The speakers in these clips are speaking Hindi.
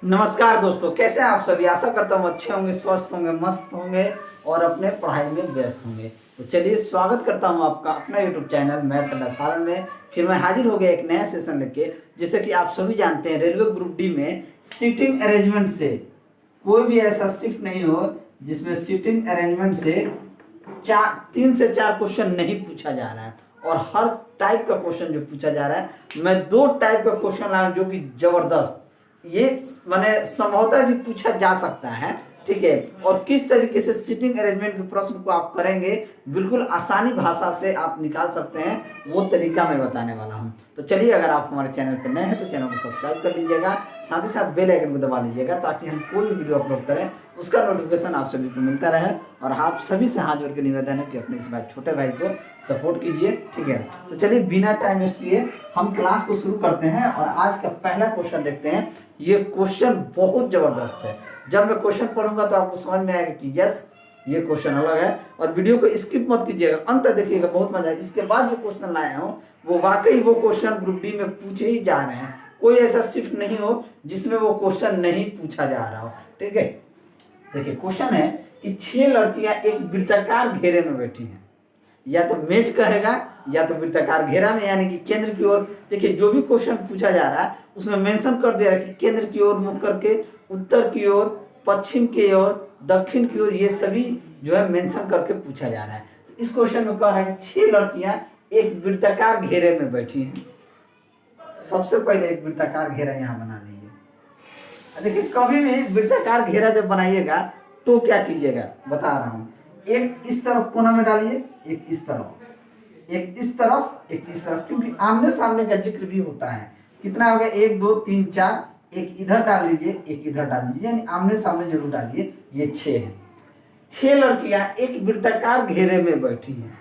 नमस्कार दोस्तों, कैसे हैं आप सभी। आशा करता हूँ अच्छे होंगे, स्वस्थ होंगे, मस्त होंगे और अपने पढ़ाई में व्यस्त होंगे। तो चलिए स्वागत करता हूँ आपका अपना यूट्यूब चैनल मैथ अड्डा सारण में। फिर मैं हाजिर हो गया एक नया सेशन लेके। जैसे कि आप सभी जानते हैं, रेलवे ग्रुप डी में सीटिंग अरेंजमेंट से कोई भी ऐसा शिफ्ट नहीं हो जिसमें सीटिंग अरेंजमेंट से 3 से 4 क्वेश्चन नहीं पूछा जा रहा है। और हर टाइप का क्वेश्चन जो पूछा जा रहा है, मैं 2 टाइप का क्वेश्चन लाया जो कि जबरदस्त, ये माने संभवतः कि पूछा जा सकता है। ठीक है, और किस तरीके से सीटिंग अरेंजमेंट के प्रश्न को आप करेंगे, बिल्कुल आसानी भाषा से आप निकाल सकते हैं, वो तरीका मैं बताने वाला हूं। तो चलिए, अगर आप हमारे चैनल पर नए हैं तो चैनल को सब्सक्राइब कर लीजिएगा, साथ ही साथ बेल आइकन को दबा लीजिएगा ताकि हम कोई भी वीडियो अपलोड करें उसका नोटिफिकेशन आप सभी को मिलता रहे। और आप सभी से हाथ जोड़ के निवेदन है कि अपने इस भाई छोटे भाई को सपोर्ट कीजिए। ठीक है, तो चलिए बिना टाइम वेस्ट किए हम क्लास को शुरू करते हैं और आज का पहला क्वेश्चन देखते हैं। ये क्वेश्चन बहुत जबरदस्त है। जब मैं क्वेश्चन पढ़ूंगा तो आपको समझ में आएगा कि यस, ये क्वेश्चन अलग है। और वीडियो को स्किप मत कीजिएगा, अंत तक देखिएगा, बहुत मजा है। इसके बाद जो क्वेश्चन लाया हूँ वो वाकई वो क्वेश्चन ग्रुप डी में पूछे ही जा रहे हैं। कोई ऐसा शिफ्ट नहीं हो जिसमें वो क्वेश्चन नहीं पूछा जा रहा हो। ठीक है, देखिए क्वेश्चन है कि 6 लड़कियां एक वृत्ताकार घेरे में बैठी हैं। या तो मेज कहेगा या तो वृत्ताकार घेरा में, यानी कि केंद्र की ओर। देखिए जो भी क्वेश्चन पूछा जा रहा है उसमें मेंशन कर दिया है कि केंद्र की ओर मुख करके, उत्तर की ओर, पश्चिम की ओर, दक्षिण की ओर, ये सभी जो है मेंशन करके पूछा जा रहा है। तो इस क्वेश्चन में कह रहा है कि 6 लड़कियां एक वृत्ताकार घेरे में बैठी हैं। सबसे पहले एक वृत्ताकार घेरा यहाँ बना लीजिए। देखिए कभी भी वृत्ताकार घेरा जब बनाइएगा तो क्या कीजिएगा, बता रहा हूं। एक इस तरफ कोना में डालिए, एक इस तरफ, एक इस तरफ, एक इस तरफ, क्योंकि आमने सामने का जिक्र भी होता है। कितना हो गया, 1 2 3 4, एक इधर डाल लीजिए, एक इधर डाल दीजिए, यानी आमने सामने जरूर डालिए। ये 6 है। 6 लड़कियां एक वृत्ताकार घेरे में बैठी हैं।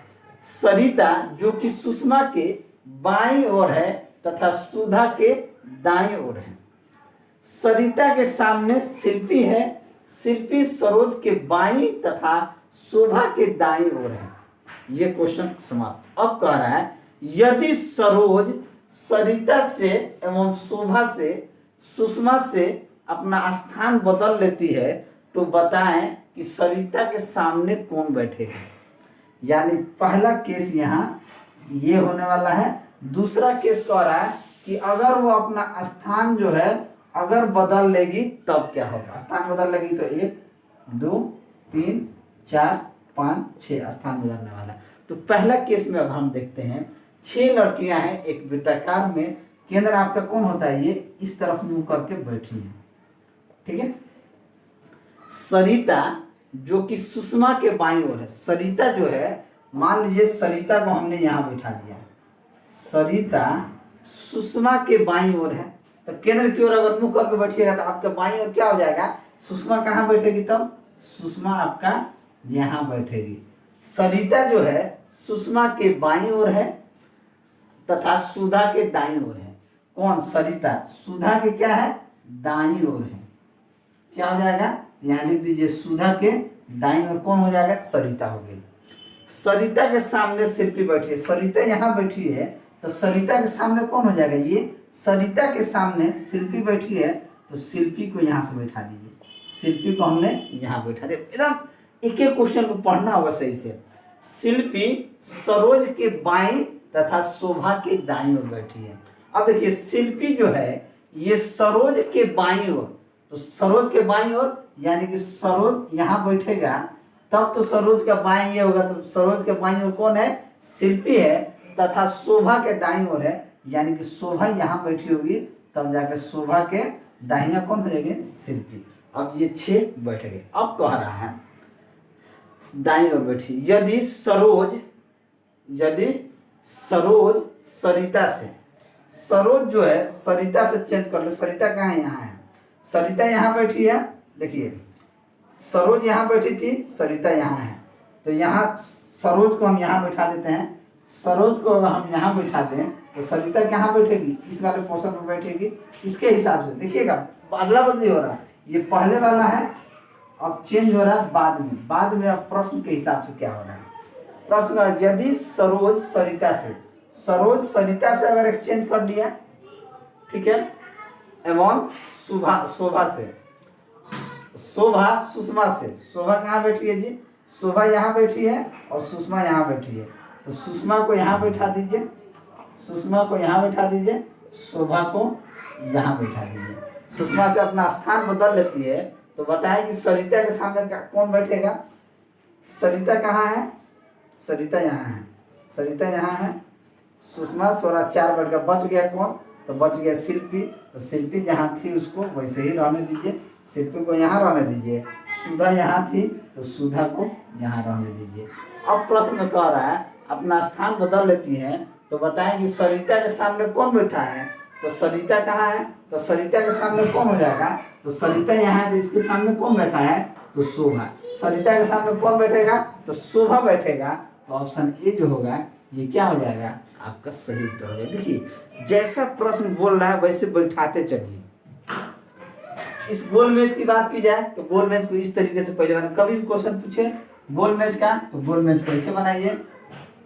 सरिता जो कि सुषमा के बाईं ओर है तथा सुधा के दाईं ओर है। सरिता के सामने शिल्पी है, शिल्पी सरोज के बाईं तथा शोभा के दाईं ओर है। ये क्वेश्चन समाप्त। अब कह रहा है यदि सरोज सरिता से एवं शोभा से सुषमा से अपना स्थान बदल लेती है तो बताएं कि सरिता के सामने कौन बैठेगा। यानी पहला केस यहाँ ये होने वाला है। दूसरा केस कह रहा है कि अगर वो अपना स्थान जो है अगर बदल लेगी तब क्या होगा। स्थान बदल लेगी तो 1 2 3 4 5 6 स्थान बदलने वाला। तो पहला केस में अब हम देखते हैं, 6 लड़कियां हैं एक वृत्ताकार में, केंद्र आपका कौन होता है, ये इस तरफ मुंह करके बैठी है। ठीक है, सरिता जो कि सुषमा के बाईं ओर है। सरिता जो है, मान लीजिए सरिता को हमने यहाँ बैठा दिया, सरिता सुषमा के बाईं ओर है, तो केंद्र की ओर अगर मुंह करके बैठिएगा तो आपके बाईं ओर क्या हो जाएगा, सुषमा कहाँ बैठेगी, तब सुषमा आपका यहाँ बैठेगी। सरिता जो है सुषमा के बाईं ओर है तथा सुधा के दाईं ओर है। कौन, सरिता सुधा के क्या है, दाईं ओर है। क्या हो जाएगा, यहाँ लिख दीजिए, सुधा के दाईं ओर कौन हो जाएगा, सरिता हो गई। सरिता के सामने शिल्पी बैठी है। सरिता यहाँ बैठी है तो सरिता के सामने कौन हो जाएगा, ये सरिता के सामने शिल्पी बैठी है तो शिल्पी को यहाँ से बैठा दीजिए। शिल्पी को हमने यहाँ बैठा दिया। एकदम एक एक क्वेश्चन को पढ़ना होगा सही से। शिल्पी सरोज के बाईं तथा शोभा के दाईं ओर बैठी है। अब देखिए शिल्पी जो है ये सरोज के बाईं ओर, तो सरोज के बाईं ओर यानी कि सरोज यहाँ बैठेगा तब तो सरोज का बाईं ये होगा, तो सरोज के बाईं ओर कौन है, शिल्पी है तथा शोभा के दाईं ओर है, यानी कि शोभा यहाँ बैठी होगी तब जाकर शोभा के दाहिना कौन हो जाएंगे, शिल्पी। अब ये 6 बैठ गए। अब कह रहा है दाईं ओर बैठी, यदि सरोज सरिता से, सरोज जो है सरिता से चेंज कर लो। सरिता कहाँ है, यहाँ है। सरिता यहाँ बैठी है, देखिए सरोज यहाँ बैठी थी, सरिता यहाँ है, तो यहाँ सरोज को हम यहाँ बैठा देते हैं। सरोज को अगर हम यहाँ बैठा दें तो सरिता कहाँ बैठेगी, इस वाले पोर्शन पर बैठेगी। इसके हिसाब से देखिएगा अदला बदली हो रहा है, ये पहले वाला है अब चेंज हो रहा है बाद में अब प्रश्न के हिसाब से क्या हो रहा है। प्रश्न, यदि सरोज सरिता से, सरोज सरिता से अगर एक्सचेंज कर दिया, ठीक है, एवं शोभा, शोभा से, शोभा सुषमा से। शोभा कहाँ बैठी है जी? शोभा यहाँ बैठी है और सुषमा यहाँ बैठी है। तो सुषमा को यहाँ बैठा दीजिए, सुषमा को यहाँ बैठा दीजिए, शोभा को यहाँ बैठा दीजिए। सुषमा से अपना स्थान बदल लेती है। तो बताएं कि सरिता के सामने कौन बैठेगा? सरिता कहाँ है? सरिता यहाँ है, सरिता यहाँ है। सुषमा 4 बैठ गया, बच गया कौन? तो बच गया शिल्पी। तो शिल्पी जहाँ थी उसको वैसे ही रहने दीजिए, शिल्पी को यहाँ रहने दीजिए। सुधा यहाँ थी तो सुधा को यहाँ रहने दीजिए। अब प्रश्न कह रहा है अपना स्थान बदल लेती है। तो बताएं कि सरिता के सामने कौन बैठा है? तो सरिता कहाँ है? तो सरिता के सामने कौन हो जाएगा? तो सरिता यहाँ है, तो इसके सामने कौन बैठा है? तो शोभा। सरिता के सामने कौन बैठेगा? तो शोभा बैठेगा। तो ऑप्शन ए जो होगा ये क्या हो जाएगा? आपका सही उत्तर हो जाएगा। देखिए जैसा प्रश्न बोल रहा है वैसे बैठाते चलिए। इस गोल मेज की बात की जाए तो गोल मेज को इस तरीके से पहले बना, कभी भी क्वेश्चन पूछे गोल मेज का तो गोल मेज को ऐसे बनाइए।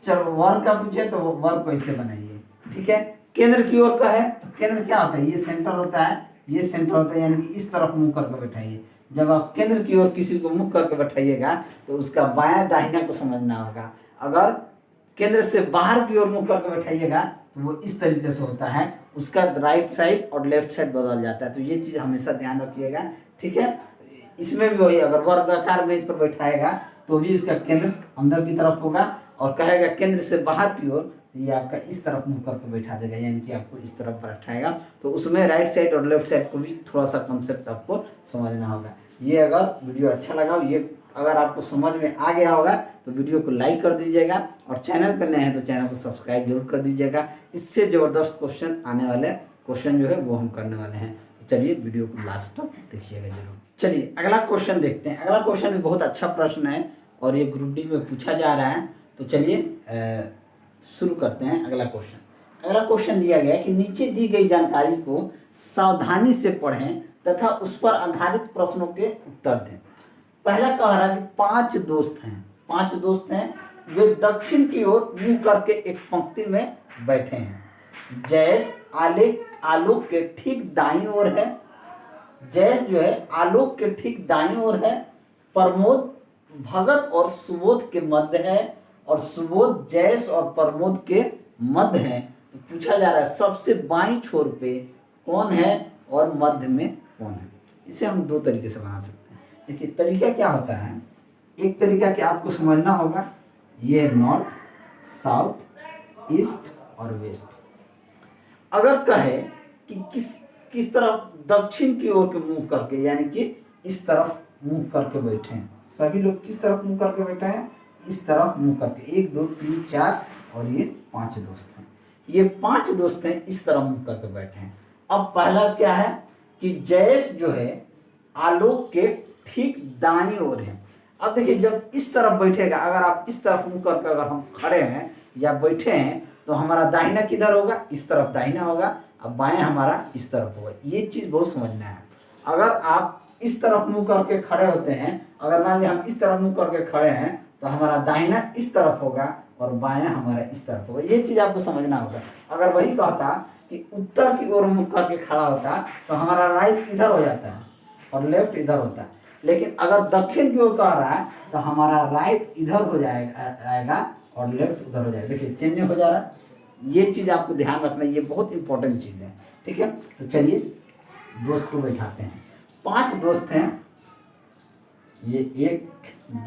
चलो वर्ग का पूछे तो वर्ग को ऐसे बनाइए, ठीक है। केंद्र की ओर का है तो केंद्र क्या होता है? ये सेंटर होता है, ये सेंटर होता है, यानी कि इस तरफ मुंह करके बैठाइए। जब आप केंद्र की ओर किसी को मुंह करके बैठाइएगा तो उसका बायां दाहिना को समझना होगा। अगर केंद्र से बाहर की ओर मुंह करके बैठाइएगा तो वो इस तरीके से होता है, उसका राइट साइड और लेफ्ट साइड बदल जाता है। तो ये चीज़ हमेशा ध्यान रखिएगा, ठीक है। इसमें भी वही, अगर वर्गाकार मेज पर बैठाएगा तो भी इसका केंद्र अंदर की तरफ होगा और कहेगा केंद्र से बाहर की ओर, ये आपका इस तरफ मुंह करके बैठा देगा, यानी कि आपको इस तरफ बैठाएगा। तो उसमें राइट साइड और लेफ्ट साइड को भी थोड़ा सा कंसेप्ट आपको समझना होगा। ये अगर वीडियो अच्छा लगा, ये अगर आपको समझ में आ गया होगा तो वीडियो को लाइक कर दीजिएगा और चैनल पर नए हैं तो चैनल को सब्सक्राइब जरूर कर दीजिएगा। इससे ज़बरदस्त क्वेश्चन आने वाले क्वेश्चन जो है वो हम करने वाले हैं। तो चलिए वीडियो को लास्ट तक देखिएगा जरूर। चलिए अगला क्वेश्चन देखते हैं। अगला क्वेश्चन भी बहुत अच्छा प्रश्न है और ये ग्रुप डी में पूछा जा रहा है। तो चलिए शुरू करते हैं अगला क्वेश्चन। अगला क्वेश्चन दिया गया है कि नीचे दी गई जानकारी को सावधानी से पढ़ें तथा उस पर आधारित प्रश्नों के उत्तर दें। पहला कह रहा है कि 5 दोस्त हैं, 5 दोस्त हैं, वे दक्षिण की ओर मुंह करके एक पंक्ति में बैठे हैं। जयेश आलोक के ठीक दाईं ओर है, जयेश जो है आलोक के ठीक दाईं ओर है, प्रमोद भगत और सुबोध के मध्य है और सुबोध जयेश और प्रमोद के मध्य है। तो पूछा जा रहा है सबसे बाईं छोर पे कौन है और मध्य में कौन है। इसे हम 2 तरीके से बना सकते हैं। देखिए तरीका क्या होता है, एक तरीका कि आपको समझना होगा, ये है नॉर्थ, साउथ, ईस्ट और वेस्ट। अगर कहे कि किस तरफ दक्षिण की ओर के मुंह करके, यानी कि इस तरफ मुंह करके बैठे हैं, सभी लोग किस तरफ मुंह करके बैठे हैं? इस तरफ मुंह करके। 1 2 3 4 और ये 5 दोस्त हैं, ये 5 दोस्त हैं इस तरफ मुंह करके बैठे हैं। अब पहला क्या है कि जयेश जो है आलोक के ठीक दाईं ओर है। अब देखिए जब इस तरफ बैठेगा, अगर आप इस तरफ मुंह करके अगर हम खड़े हैं या बैठे हैं तो हमारा दाहिना किधर होगा? इस तरफ दाहिना होगा। अब बाएं हमारा इस तरफ होगा। ये चीज़ बहुत समझना है। अगर आप इस तरफ मुंह करके खड़े होते हैं, अगर मान लीजिए हम इस तरफ मुंह करके खड़े हैं तो हमारा दाहिना इस तरफ होगा और बायां हमारा इस तरफ होगा। ये चीज़ आपको समझना होगा। अगर वही कहता कि उत्तर की ओर मुंह करके खड़ा होता तो हमारा राइट इधर हो जाता है और लेफ्ट इधर होता है, लेकिन अगर दक्षिण की ओर कह रहा है तो हमारा राइट इधर हो जाएगा और लेफ्ट उधर हो जाएगा। देखिए चेंज हो जा रहा है। ये चीज़ आपको ध्यान रखना, ये बहुत इंपॉर्टेंट चीज़ है, ठीक है। तो चलिए दोस्त को बैठाते हैं। 5 दोस्त हैं, ये 1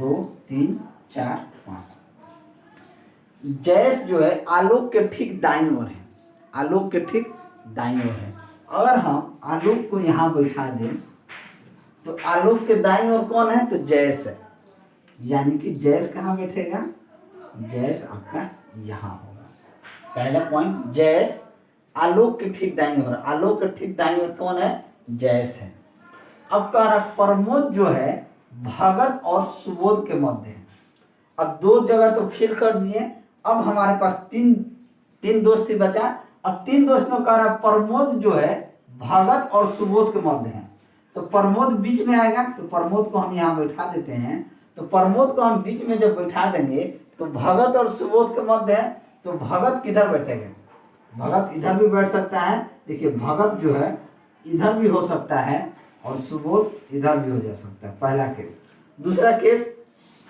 2 3 4 5। जयेश जो है आलोक के ठीक दाईं ओर है, आलोक के ठीक दाईं ओर है। अगर हम आलोक को यहाँ बैठा दें तो आलोक के दाईं ओर कौन है? तो जयेश है, यानी कि जयेश कहाँ बैठेगा? जयेश आपका यहाँ होगा। पहला पॉइंट, जयेश आलोक के ठीक दाईं ओर, आलोक के ठीक दाईं ओर कौन है? जयेश है। अब कह रहा प्रमोद जो है भगत और सुबोध के मध्य है। अब 2 जगह तो फिल कर दिए, अब हमारे पास तीन दोस्त ही बचा। अब 3 दोस्त में कह रहा प्रमोद जो है भगत और सुबोध के मध्य है। तो प्रमोद बीच में आएगा, तो प्रमोद को हम यहाँ बैठा देते हैं। तो प्रमोद को हम बीच में जब बैठा देंगे तो भगत और सुबोध के मध्य है, तो भगत किधर बैठेगा? भगत इधर भी बैठ सकता है। देखिए भगत जो है इधर भी हो सकता है और सुबोध इधर भी हो जा सकता है, पहला केस। दूसरा केस,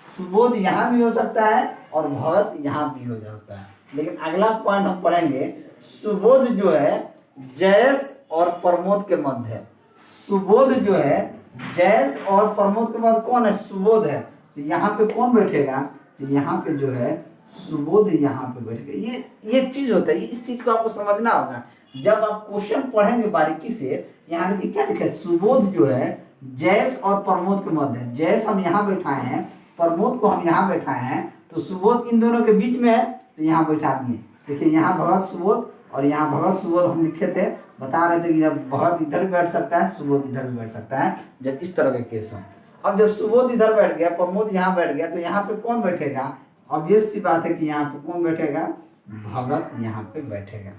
सुबोध यहाँ भी हो सकता है और भगत यहाँ भी हो सकता है। लेकिन अगला पॉइंट हम पढ़ेंगे, सुबोध जो है जयेश और प्रमोद के मध्य है। सुबोध जो है जयेश और प्रमोद के मध्य कौन है? सुबोध है। तो यहाँ पे कौन बैठेगा? तो यहाँ पे जो है सुबोध यहाँ पे बैठेगा। ये चीज होता है, इस चीज को आपको समझना होगा। जब आप क्वेश्चन पढ़ेंगे बारीकी से, यहाँ देखिए क्या लिखा है, सुबोध जो है जयेश और प्रमोद के मध्य है। जयेश हम यहाँ बैठाए हैं, प्रमोद को हम यहाँ बैठाए हैं, तो सुबोध इन दोनों के बीच में है, तो यहाँ बैठा दिए। देखिए यहाँ भगत सुबोध और यहाँ भगत सुबोध हम लिखे थे, बता रहे थे कि जब भगत इधर भी बैठ सकता है, सुबोध इधर भी बैठ सकता है, जब इस तरह के केस हो। अब जब सुबोध इधर बैठ गया, प्रमोद यहाँ बैठ गया, तो यहाँ पे कौन बैठेगा? ऑब्वियस सी बात है कि यहाँ पे कौन बैठेगा? भगत यहाँ पे बैठेगा।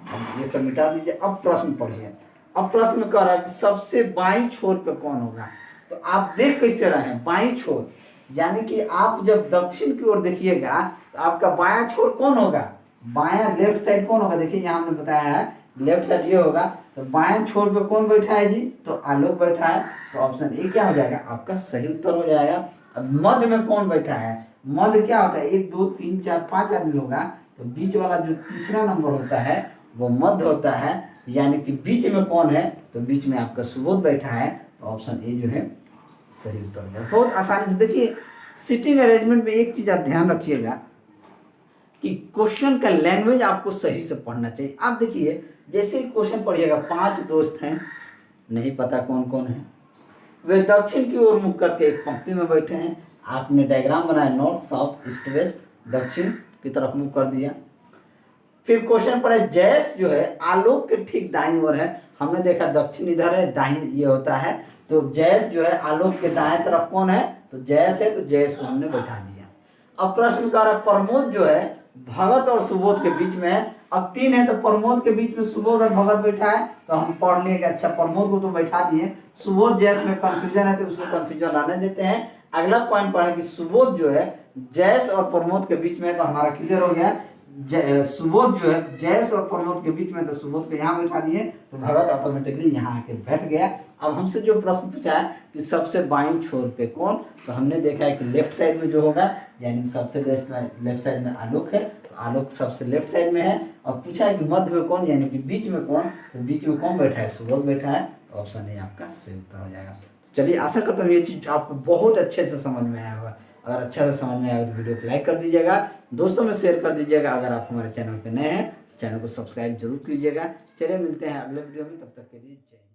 अब ये सब मिटा दीजिए। अब प्रश्न पढ़िए। अब प्रश्न कह रहा है कि सबसे बाईं छोर पे कौन होगा? तो आप देख कैसे रहे हैं बाईं छोर, यानी कि आप जब दक्षिण की ओर देखिएगा तो आपका बायां छोर कौन होगा? बायां लेफ्ट साइड कौन होगा? देखिए यहाँ हमने बताया है लेफ्ट साइड ये होगा। तो बाएं छोर पे कौन बैठा है जी? तो आलोक बैठा है। तो ऑप्शन ए क्या हो जाएगा? आपका सही उत्तर हो जाएगा। अब मध्य में कौन बैठा है? मध्य क्या होता है? 1 2 3 4 5 आदमी होगा, तो बीच वाला जो तीसरा नंबर होता है वो मध्य होता है, यानी कि बीच में कौन है? तो बीच में आपका सुबोध बैठा है। तो ऑप्शन ए जो है सही उत्तर है। बहुत आसानी से देखिए, सिटिंग अरेंजमेंट में एक चीज आप ध्यान रखिएगा कि क्वेश्चन का लैंग्वेज आपको सही से पढ़ना चाहिए। आप देखिए जैसे ही क्वेश्चन पढ़िएगा, 5 दोस्त हैं, नहीं पता कौन कौन है, वे दक्षिण की ओर मुख करके एक पंक्ति में बैठे हैं। आपने डायग्राम बनाया, नॉर्थ साउथ ईस्ट वेस्ट, दक्षिण की तरफ मुख कर दिया। फिर क्वेश्चन पढ़े, जयेश जो है आलोक के ठीक दाईं ओर है। हमने देखा दक्षिण इधर है, दाईं ये होता है, तो जयेश जो है आलोक के दाएं तरफ कौन है? तो जयेश है, तो जयेश को हमने बैठा दिया। अब प्रश्न कर रहा, प्रमोद जो है भगत और सुबोध के बीच में है। अब 3 है तो प्रमोद के बीच में सुबोध और भगत बैठा है, तो हम पढ़ लेंगे। अच्छा, प्रमोद को तो बैठा दिए, सुबोध जयेश में कंफ्यूजन है तो उसको कंफ्यूजन आने देते हैं। अगला पॉइंट पढ़ा कि सुबोध जो है जयेश और प्रमोद के बीच में, तो हमारा क्लियर हो गया। सुबोध जो है जयेश और प्रमोद के बीच में, तो सुबोध को यहाँ बैठा दिए, तो भगत ऑटोमेटिकली यहाँ आके बैठ गया। अब हमसे जो प्रश्न पूछा है कि सबसे बाईं छोर पे कौन, तो हमने देखा है कि लेफ्ट साइड में जो होगा, यानी सबसे लेफ्ट साइड में आलोक है, तो आलोक सबसे लेफ्ट साइड में है। और पूछा है कि मध्य में कौन, यानी कि बीच में कौन, तो बीच में कौन बैठा है? सुबोध बैठा है। तो ऑप्शन ए आपका सही उत्तर हो जाएगा। चलिए, आशा करता हूँ ये चीज आपको बहुत अच्छे से समझ में आया होगा। अगर अच्छा से समझ में आया तो वीडियो को लाइक कर दीजिएगा, दोस्तों में शेयर कर दीजिएगा। अगर आप हमारे चैनल पे नए हैं तो चैनल को सब्सक्राइब जरूर कीजिएगा। चलिए मिलते हैं अगले वीडियो में, तब तक के लिए जय हिंद।